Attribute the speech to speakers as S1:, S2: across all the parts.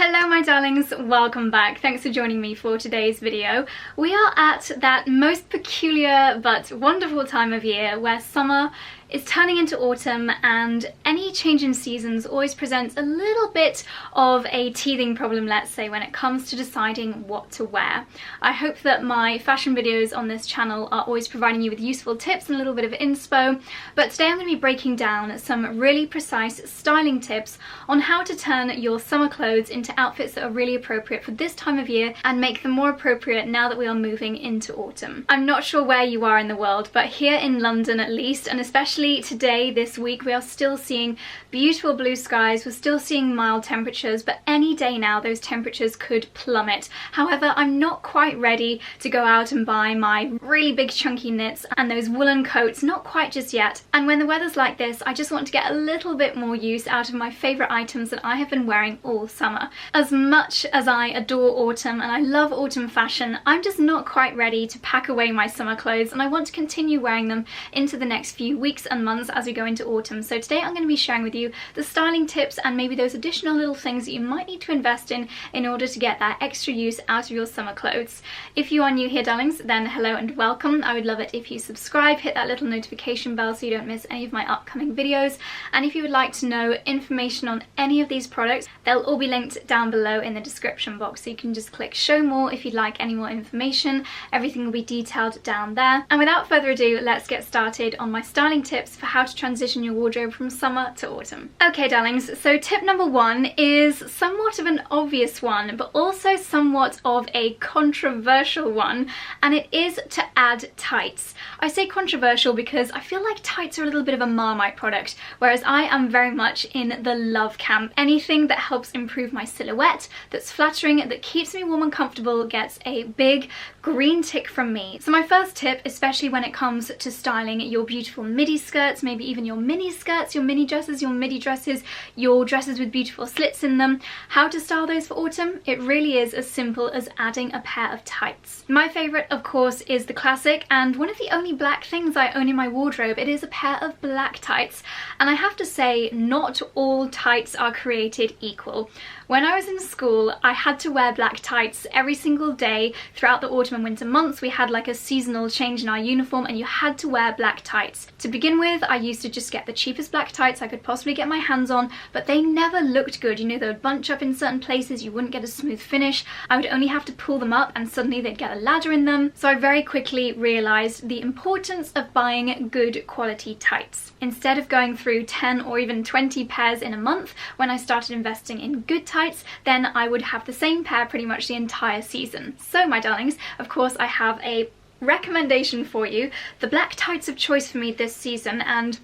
S1: Hello my darlings, welcome back. Thanks for joining me for today's video. We are at that most peculiar but wonderful time of year where summer is turning into autumn, and any change in seasons always presents a little bit of a teething problem, let's say, when it comes to deciding what to wear. I hope that my fashion videos on this channel are always providing you with useful tips and a little bit of inspo, but today I'm going to be breaking down some really precise styling tips on how to turn your summer clothes into outfits that are really appropriate for this time of year and make them more appropriate now that we are moving into autumn. I'm not sure where you are in the world, but here in London at least, and especially today, this week, we are still seeing beautiful blue skies, we're still seeing mild temperatures, but any day now those temperatures could plummet. However, I'm not quite ready to go out and buy my really big chunky knits and those woolen coats, not quite just yet. And when the weather's like this, I just want to get a little bit more use out of my favourite items that I have been wearing all summer. As much as I adore autumn and I love autumn fashion, I'm just not quite ready to pack away my summer clothes, and I want to continue wearing them into the next few weeks and months as we go into autumn. So today I'm going to be sharing with you the styling tips and maybe those additional little things that you might need to invest in order to get that extra use out of your summer clothes. If you are new here, darlings, then hello and welcome. I would love it if you subscribe, hit that little notification bell so you don't miss any of my upcoming videos, and if you would like to know information on any of these products, they'll all be linked down below in the description box, so you can just click show more if you'd like any more information. Everything will be detailed down there. And without further ado, let's get started on my styling tips for how to transition your wardrobe from summer to autumn. Okay darlings, so tip number one is somewhat of an obvious one, but also somewhat of a controversial one, and it is to add tights. I say controversial because I feel like tights are a little bit of a Marmite product, whereas I am very much in the love camp. Anything that helps improve my silhouette, that's flattering, that keeps me warm and comfortable gets a big green tick from me. So my first tip, especially when it comes to styling your beautiful midi skirts, maybe even your mini skirts, your mini dresses, your midi dresses, your dresses with beautiful slits in them, how to style those for autumn? It really is as simple as adding a pair of tights. My favourite, of course, is the classic, and one of the only black things I own in my wardrobe. It is a pair of black tights, and I have to say, not all tights are created equal. When I was in school, I had to wear black tights every single day throughout the autumn and winter months. We had like a seasonal change in our uniform, and you had to wear black tights. To begin with, I used to just get the cheapest black tights I could possibly get my hands on, but they never looked good. You know, they would bunch up in certain places, you wouldn't get a smooth finish. I would only have to pull them up and suddenly they'd get a ladder in them. So I very quickly realised the importance of buying good quality tights. Instead of going through 10 or even 20 pairs in a month, when I started investing in good tights, then I would have the same pair pretty much the entire season. So my darlings, of course I have a recommendation for you. The black tights of choice for me this season, and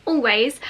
S1: always,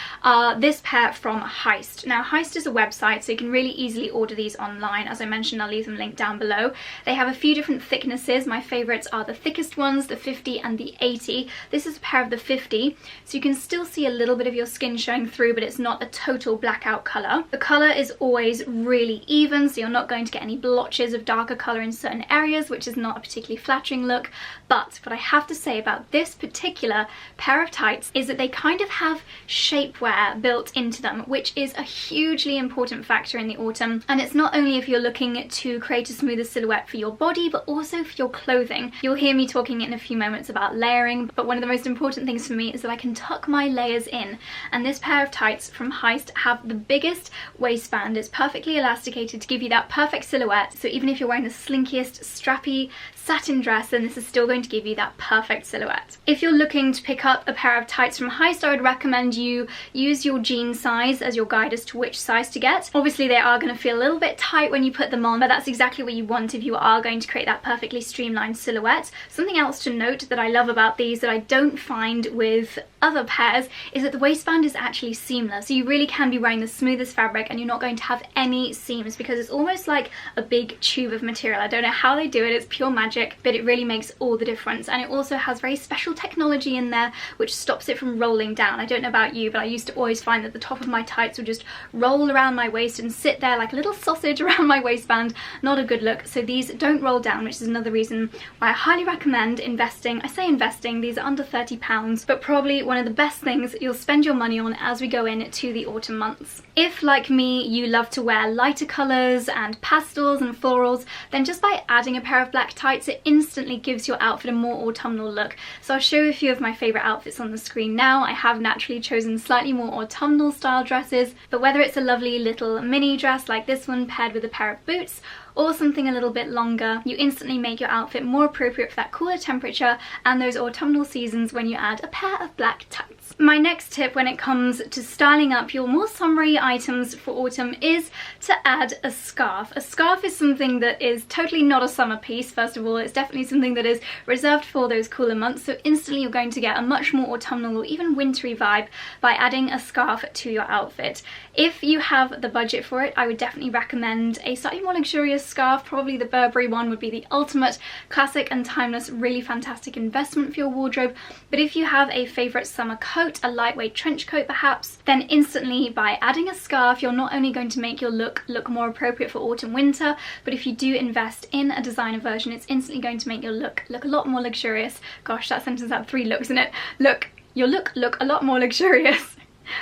S1: this pair from Heist. Now Heist is a website, so you can really easily order these online. As I mentioned, I'll leave them linked down below. They have a few different thicknesses. My favourites are the thickest ones, the 50 and the 80. This is a pair of the 50, so you can still see a little bit of your skin showing through, but it's not a total blackout colour. The colour is always really even, so you're not going to get any blotches of darker colour in certain areas, which is not a particularly flattering look. But what I have to say about this particular pair of tights is that they kind of have shapewear built into them, which is a hugely important factor in the autumn. And it's not only if you're looking to create a smoother silhouette for your body, but also for your clothing. You'll hear me talking in a few moments about layering, but one of the most important things for me is that I can tuck my layers in. And this pair of tights from Heist have the biggest waistband. It's perfectly elasticated to give you that perfect silhouette. So even if you're wearing the slinkiest, strappy satin dress, then this is still going to give you that perfect silhouette. If you're looking to pick up a pair of tights from Heist, I would recommend you use your jean size as your guide as to which size to get. Obviously they are going to feel a little bit tight when you put them on, but that's exactly what you want if you are going to create that perfectly streamlined silhouette. Something else to note that I love about these that I don't find with other pairs is that the waistband is actually seamless, so you really can be wearing the smoothest fabric and you're not going to have any seams, because it's almost like a big tube of material. I don't know how they do it, it's pure magic, but it really makes all the difference. And it also has very special technology in there which stops it from rolling down. I don't know about you, but I used to always find that the top of my tights would just roll around my waist and sit there like a little sausage around my waistband. Not a good look. So these don't roll down, which is another reason why I highly recommend investing. I say investing, these are under £30, but probably one of the best things you'll spend your money on as we go into the autumn months. If, like me, you love to wear lighter colours and pastels and florals, then just by adding a pair of black tights, it instantly gives your outfit a more autumnal look. So I'll show you a few of my favourite outfits on the screen now. I have naturally chosen slightly more autumnal style dresses, but whether it's a lovely little mini dress like this one paired with a pair of boots, or something a little bit longer, you instantly make your outfit more appropriate for that cooler temperature and those autumnal seasons when you add a pair of black tights. My next tip when it comes to styling up your more summery items for autumn is to add a scarf. A scarf is something that is totally not a summer piece. First of all, it's definitely something that is reserved for those cooler months, so instantly you're going to get a much more autumnal or even wintry vibe by adding a scarf to your outfit. If you have the budget for it, I would definitely recommend a slightly more luxurious scarf. Probably the Burberry one would be the ultimate classic and timeless, really fantastic investment for your wardrobe. But if you have a favourite summer coat, a lightweight trench coat perhaps, then instantly by adding a scarf, you're not only going to make your look more appropriate for autumn winter, but if you do invest in a designer version, it's instantly going to make your look a lot more luxurious. Gosh, that sentence had 3 looks in it. Your look a lot more luxurious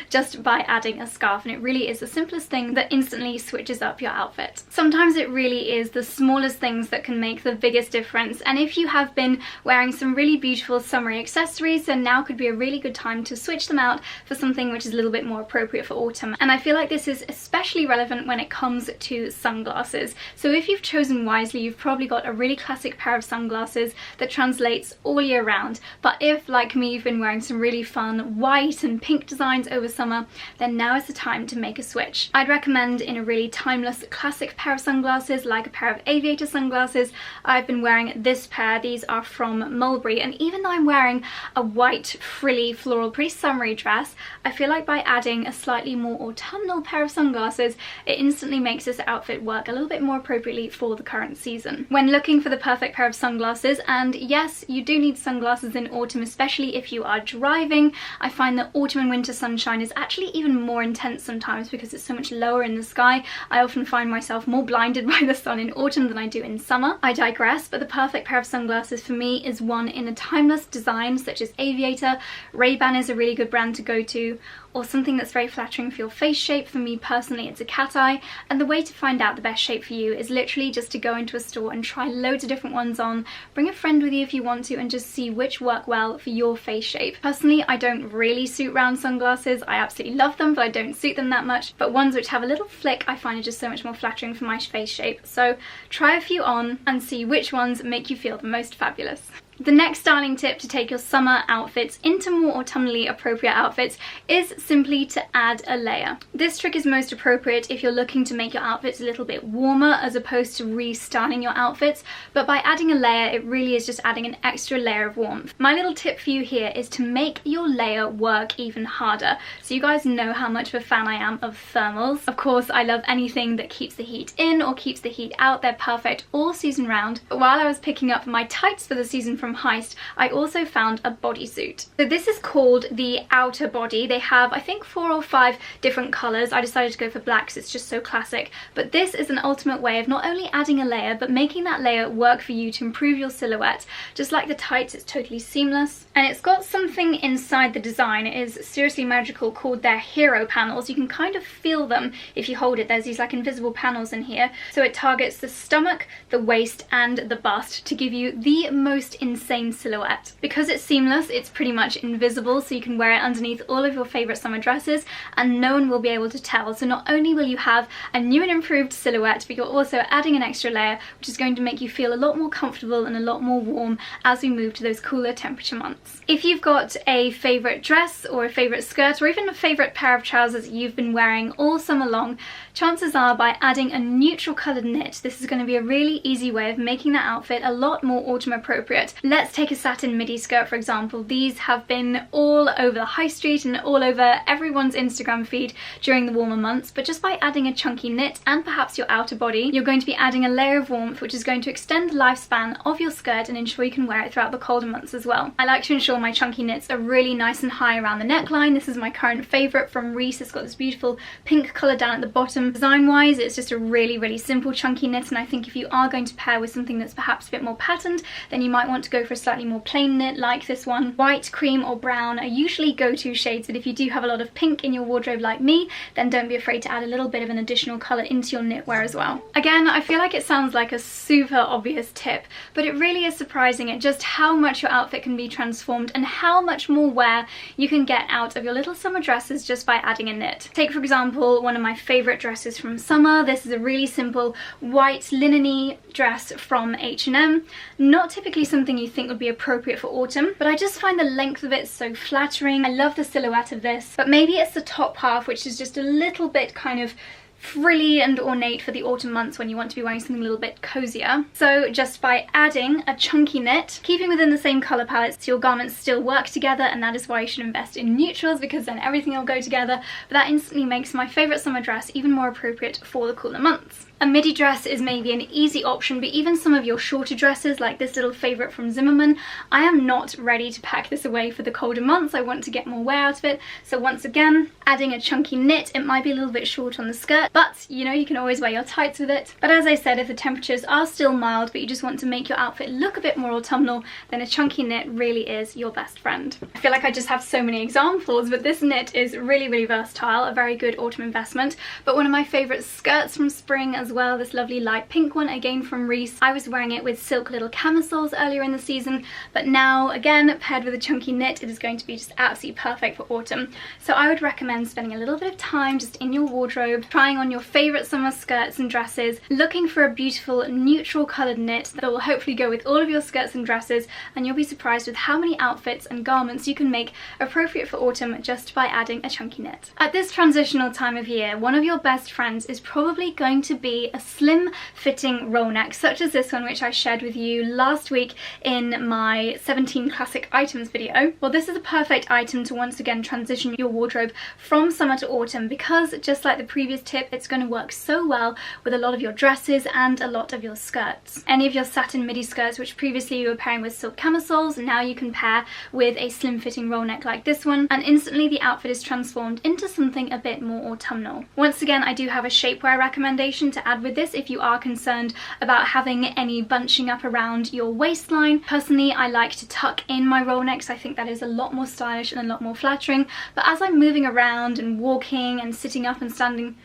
S1: just by adding a scarf, and it really is the simplest thing that instantly switches up your outfit. Sometimes it really is the smallest things that can make the biggest difference, and if you have been wearing some really beautiful summery accessories, then now could be a really good time to switch them out for something which is a little bit more appropriate for autumn. And I feel like this is especially relevant when it comes to sunglasses. So if you've chosen wisely, you've probably got a really classic pair of sunglasses that translates all year round. But if, like me, you've been wearing some really fun white and pink designs over summer, then now is the time to make a switch. I'd recommend in a really timeless classic pair of sunglasses, like a pair of aviator sunglasses. I've been wearing this pair. These are from Mumblr, and even though I'm wearing a white frilly floral pretty summery dress, I feel like by adding a slightly more autumnal pair of sunglasses, it instantly makes this outfit work a little bit more appropriately for the current season. When looking for the perfect pair of sunglasses, and yes, you do need sunglasses in autumn, especially if you are driving, I find that autumn and winter sunshine is actually even more intense sometimes because it's so much lower in the sky. I often find myself more blinded by the sun in autumn than I do in summer. I digress, but the perfect pair of sunglasses for me is one in a timeless design such as Aviator. Ray-Ban is a really good brand to go to, or something that's very flattering for your face shape. For me personally, it's a cat eye, and the way to find out the best shape for you is literally just to go into a store and try loads of different ones on, bring a friend with you if you want to, and just see which work well for your face shape. Personally, I don't really suit round sunglasses. I absolutely love them, but I don't suit them that much, but ones which have a little flick I find are just so much more flattering for my face shape. So try a few on and see which ones make you feel the most fabulous. The next styling tip to take your summer outfits into more autumnally appropriate outfits is simply to add a layer. This trick is most appropriate if you're looking to make your outfits a little bit warmer as opposed to restyling your outfits, but by adding a layer, it really is just adding an extra layer of warmth. My little tip for you here is to make your layer work even harder. So you guys know how much of a fan I am of thermals. Of course, I love anything that keeps the heat in or keeps the heat out. They're perfect all season round. But while I was picking up my tights for the season from Heist, I also found a bodysuit. So this is called the outer body. They have, I think, 4 or 5 different colours. I decided to go for black because it's just so classic. But this is an ultimate way of not only adding a layer, but making that layer work for you to improve your silhouette. Just like the tights, it's totally seamless. And it's got something inside the design. It is seriously magical, called their hero panels. You can kind of feel them if you hold it. There's these like invisible panels in here. So it targets the stomach, the waist, and the bust to give you the most insane silhouette. Because it's seamless, it's pretty much invisible, so you can wear it underneath all of your favourite summer dresses and no one will be able to tell. So not only will you have a new and improved silhouette, but you're also adding an extra layer, which is going to make you feel a lot more comfortable and a lot more warm as we move to those cooler temperature months. If you've got a favourite dress or a favourite skirt or even a favourite pair of trousers that you've been wearing all summer long, chances are by adding a neutral coloured knit, this is going to be a really easy way of making that outfit a lot more autumn appropriate. Let's take a satin midi skirt for example. These have been all over the high street and all over everyone's Instagram feed during the warmer months, but just by adding a chunky knit and perhaps your outer body, you're going to be adding a layer of warmth which is going to extend the lifespan of your skirt and ensure you can wear it throughout the colder months as well. I like to ensure my chunky knits are really nice and high around the neckline. This is my current favourite from Reese. It's got this beautiful pink colour down at the bottom. Design wise, it's just a really simple chunky knit, and I think if you are going to pair with something that's perhaps a bit more patterned, then you might want to go for a slightly more plain knit like this one. White, cream or brown are usually go-to shades, but if you do have a lot of pink in your wardrobe like me, then don't be afraid to add a little bit of an additional colour into your knitwear as well. Again, I feel like it sounds like a super obvious tip, but it really is surprising at just how much your outfit can be transformed and how much more wear you can get out of your little summer dresses just by adding a knit. Take for example one of my favourite dresses from summer. This is a really simple white linen-y dress from H&M. Not typically something you think would be appropriate for autumn, but I just find the length of it so flattering. I love the silhouette of this, but maybe it's the top half which is just a little bit kind of frilly and ornate for the autumn months when you want to be wearing something a little bit cozier. So just by adding a chunky knit, keeping within the same colour palette so your garments still work together, and that is why you should invest in neutrals, because then everything will go together, but that instantly makes my favourite summer dress even more appropriate for the cooler months. A midi dress is maybe an easy option, but even some of your shorter dresses, like this little favourite from Zimmermann, I am not ready to pack this away for the colder months. I want to get more wear out of it. So once again, adding a chunky knit. It might be a little bit short on the skirt, but you know, you can always wear your tights with it. But as I said, if the temperatures are still mild, but you just want to make your outfit look a bit more autumnal, then a chunky knit really is your best friend. I feel like I just have so many examples, but this knit is really versatile, a very good autumn investment. But one of my favourite skirts from spring as well, this lovely light pink one, again from Reese. I was wearing it with silk little camisoles earlier in the season, but now again paired with a chunky knit, it is going to be just absolutely perfect for autumn. So I would recommend spending a little bit of time just in your wardrobe, trying on your favourite summer skirts and dresses, looking for a beautiful neutral coloured knit that will hopefully go with all of your skirts and dresses, and you'll be surprised with how many outfits and garments you can make appropriate for autumn just by adding a chunky knit. At this transitional time of year, one of your best friends is probably going to be a slim fitting roll neck, such as this one which I shared with you last week in my 17 classic items video. Well, this is a perfect item to once again transition your wardrobe from summer to autumn, because just like the previous tip, it's going to work so well with a lot of your dresses and a lot of your skirts. Any of your satin midi skirts which previously you were pairing with silk camisoles, now you can pair with a slim fitting roll neck like this one, and instantly the outfit is transformed into something a bit more autumnal. Once again, I do have a shapewear recommendation to add with this if you are concerned about having any bunching up around your waistline. Personally, I like to tuck in my roll necks. I think that is a lot more stylish and a lot more flattering, but as I'm moving around and walking and sitting up and standing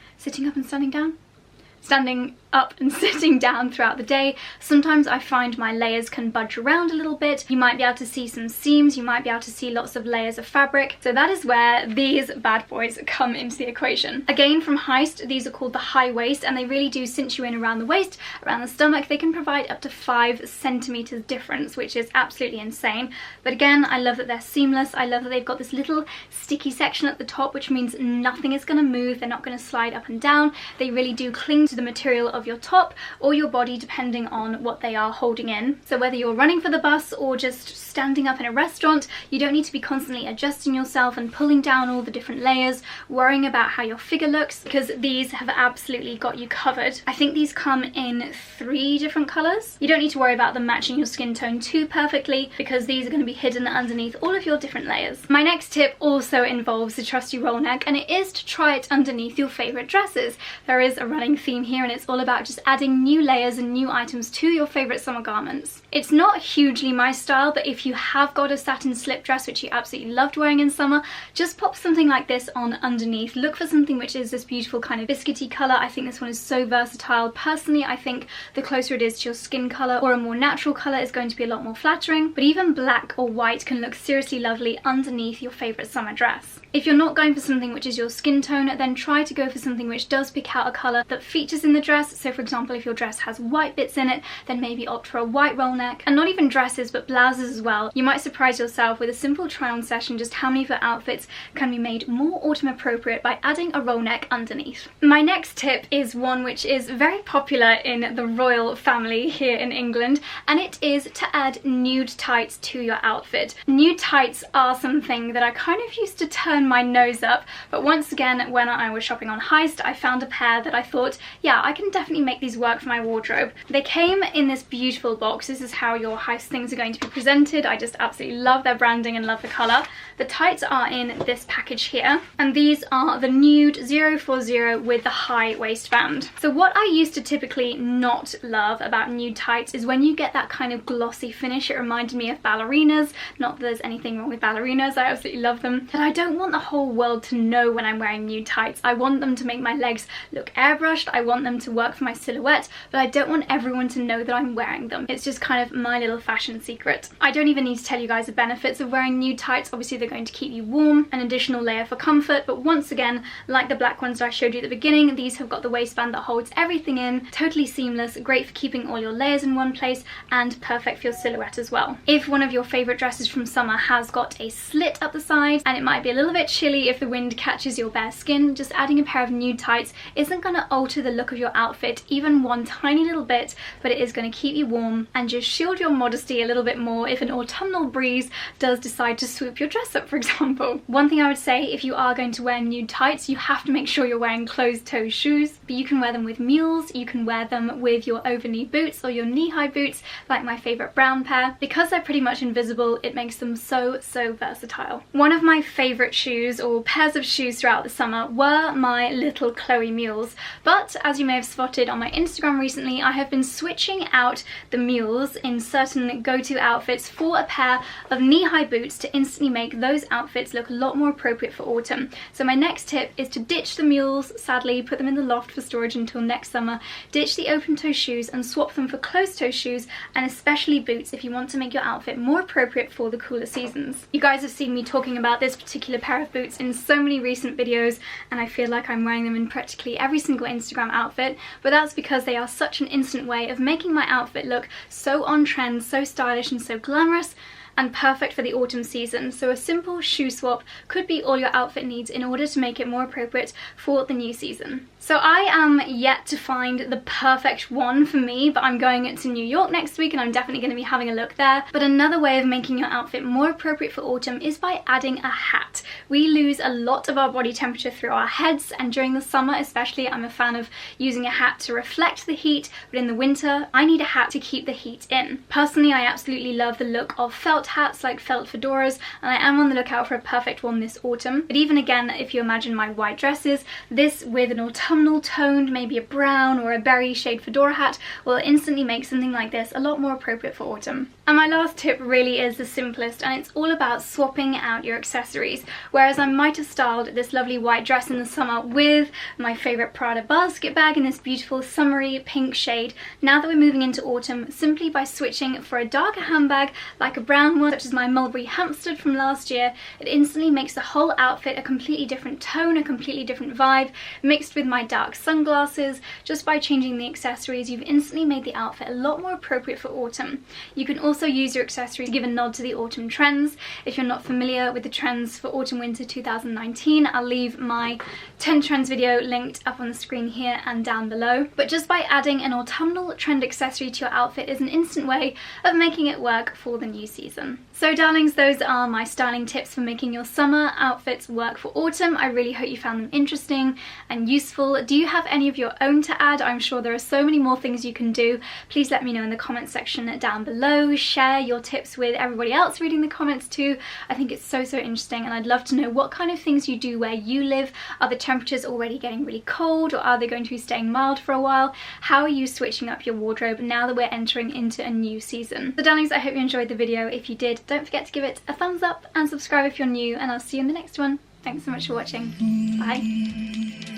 S1: down throughout the day, sometimes I find my layers can budge around a little bit. You might be able to see some seams, you might be able to see lots of layers of fabric, so that is where these bad boys come into the equation. Again, from Heist, these are called the high waist, and they really do cinch you in around the waist, around the stomach. They can provide up to 5 centimeters difference, which is absolutely insane. But again, I love that they're seamless. I love that they've got this little sticky section at the top, which means nothing is going to move. They're not going to slide up and down. They really do cling to the material of your top or your body, depending on what they are holding in. So whether you're running for the bus or just standing up in a restaurant, you don't need to be constantly adjusting yourself and pulling down all the different layers, worrying about how your figure looks, because these have absolutely got you covered. I think these come in 3 different colours. You don't need to worry about them matching your skin tone too perfectly, because these are going to be hidden underneath all of your different layers. My next tip also involves the trusty roll neck, and it is to try it underneath your favourite dresses. There is a running theme here, and it's all about just adding new layers and new items to your favourite summer garments. It's not hugely my style, but if you have got a satin slip dress which you absolutely loved wearing in summer, just pop something like this on underneath. Look for something which is this beautiful kind of biscuity colour. I think this one is so versatile. Personally, I think the closer it is to your skin colour or a more natural colour is going to be a lot more flattering, but even black or white can look seriously lovely underneath your favourite summer dress. If you're not going for something which is your skin tone, then try to go for something which does pick out a colour that features in the dress, So for example, if your dress has white bits in it, then maybe opt for a white roll neck. And not even dresses, but blouses as well. You might surprise yourself with a simple try-on session just how many of your outfits can be made more autumn appropriate by adding a roll neck underneath. My next tip is one which is very popular in the royal family here in England, and it is to add nude tights to your outfit. Nude tights are something that I kind of used to turn my nose up, but once again, when I was shopping on Heist, I found a pair that I thought, yeah, I can definitely make these work for my wardrobe. They came in this beautiful box. This is how your Heist things are going to be presented. I just absolutely love their branding and love the colour. The tights are in this package here, and these are the Nude 040 with the high waistband. So what I used to typically not love about nude tights is when you get that kind of glossy finish. It reminded me of ballerinas. Not that there's anything wrong with ballerinas, I absolutely love them. But I don't want the whole world to know when I'm wearing nude tights. I want them to make my legs look airbrushed. I want them to work for my silhouette, but I don't want everyone to know that I'm wearing them. It's just kind of my little fashion secret. I don't even need to tell you guys the benefits of wearing nude tights. Obviously they're going to keep you warm, an additional layer for comfort, but once again, like the black ones that I showed you at the beginning, these have got the waistband that holds everything in, totally seamless, great for keeping all your layers in one place, and perfect for your silhouette as well. If one of your favourite dresses from summer has got a slit up the side, and it might be a little bit chilly if the wind catches your bare skin, just adding a pair of nude tights isn't going to alter the look of your outfit even one tiny little bit, but it is going to keep you warm and just shield your modesty a little bit more if an autumnal breeze does decide to swoop your dress up, for example. One thing I would say, if you are going to wear nude tights, you have to make sure you're wearing closed-toe shoes, but you can wear them with mules, you can wear them with your over-knee boots or your knee-high boots, like my favourite brown pair. Because they're pretty much invisible, it makes them so versatile. One of my favourite shoes, or pairs of shoes throughout the summer, were my little Chloe mules, but as you may have spotted on my Instagram recently, I have been switching out the mules in certain go-to outfits for a pair of knee-high boots to instantly make those outfits look a lot more appropriate for autumn. So my next tip is to ditch the mules, sadly put them in the loft for storage until next summer, ditch the open-toe shoes and swap them for closed-toe shoes, and especially boots if you want to make your outfit more appropriate for the cooler seasons. You guys have seen me talking about this particular pair of boots in so many recent videos, and I feel like I'm wearing them in practically every single Instagram outfit, but that's because they are such an instant way of making my outfit look so on trend, so stylish and so glamorous, and perfect for the autumn season. So a simple shoe swap could be all your outfit needs in order to make it more appropriate for the new season. So I am yet to find the perfect one for me, but I'm going to New York next week and I'm definitely going to be having a look there. But another way of making your outfit more appropriate for autumn is by adding a hat. We lose a lot of our body temperature through our heads, and during the summer especially, I'm a fan of using a hat to reflect the heat, but in the winter I need a hat to keep the heat in. Personally, I absolutely love the look of felt hats like felt fedoras, and I am on the lookout for a perfect one this autumn. But even again, if you imagine my white dresses, this with an autumnal toned, maybe a brown or a berry shade fedora hat, will instantly make something like this a lot more appropriate for autumn. And my last tip really is the simplest, and it's all about swapping out your accessories. Whereas I might have styled this lovely white dress in the summer with my favourite Prada basket bag in this beautiful summery pink shade, now that we're moving into autumn, simply by switching for a darker handbag like a brown one, such as my Mulberry Hampstead from last year, it instantly makes the whole outfit a completely different tone, a completely different vibe, mixed with my dark sunglasses. Just by changing the accessories, you've instantly made the outfit a lot more appropriate for autumn. You can also use your accessories to give a nod to the autumn trends. If you're not familiar with the trends for autumn-winter 2019, I'll leave my 10 trends video linked up on the screen here and down below. But just by adding an autumnal trend accessory to your outfit is an instant way of making it work for the new season. So darlings, those are my styling tips for making your summer outfits work for autumn. I really hope you found them interesting and useful. Do you have any of your own to add? I'm sure there are so many more things you can do. Please let me know in the comment section down below. Share your tips with everybody else reading the comments too. I think it's so interesting, and I'd love to know what kind of things you do where you live. Are the temperatures already getting really cold, or are they going to be staying mild for a while? How are you switching up your wardrobe now that we're entering into a new season? So darlings, I hope you enjoyed the video. If you did, don't forget to give it a thumbs up and subscribe if you're new, and I'll see you in the next one. Thanks so much for watching. Bye.